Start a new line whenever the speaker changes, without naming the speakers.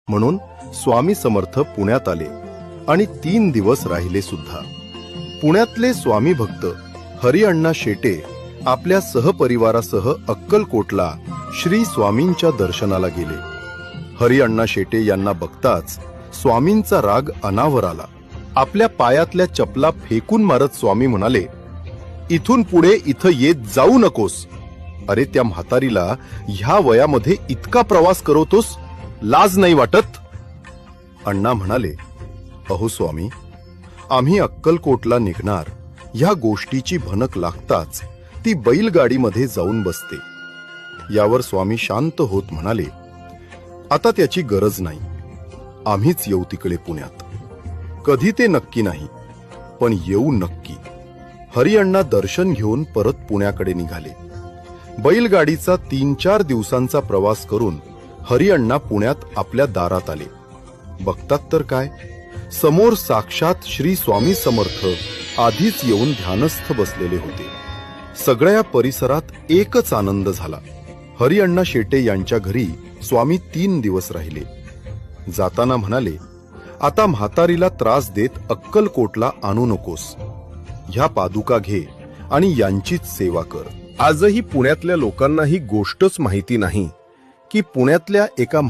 म्हणून स्वामी समर्थ पुण्यात आले आणि 3 दिवस राहिले सुद्धा. पुण्यातले स्वामी भक्त हरिअण्णा शेटे आपल्या सहपरिवारासह अक्कलकोटला श्री स्वामींच्या दर्शनाला गेले. हरिअण्णा शेटे यांना बघताच स्वामींचा राग अनावर आला. आपल्या पायातल्या चपला फेकून मारत स्वामी म्हणाले, इथून पुढे इथं येत जाऊ नकोस. अरे, त्या म्हातारीला ह्या वयामध्ये इतका प्रवास करवतोस, लाज नाही वाटत? अण्णा म्हणाले, अहो स्वामी, आम्ही अक्कलकोटला निघणार ह्या गोष्टीची भनक लागताच ती बैलगाडीमध्ये जाऊन बसते. यावर स्वामी शांत होत म्हणाले, आता त्याची गरज नाही. आम्हीच येऊ तिकडे पुण्यात. कधी ते नक्की नाही, पण येऊ नक्की. हरिअण्णा दर्शन घेऊन परत पुण्याकडे निघाले. बैलगाडीचा 3-4 दिवसांचा प्रवास करून हरिअण्णा पुण्यात आपल्या दारात आले. बघतात तर काय, समोर साक्षात श्री स्वामी समर्थ आधीच येऊन ध्यानस्थ बसलेले होते. सगळ्या परिसरात एकच आनंद झाला. हरिअण्णा शेटे यांच्या घरी स्वामी 3 दिवस राहिले. जाताना म्हणाले, आता म्हातारीला त्रास देत अक्कलकोटला आणू नकोस. ह्या पादुका घे आणि यांचीच सेवा कर. आजही पुण्यातल्या लोकांना ही गोष्टच माहिती नाही की पुण्यातल्या एका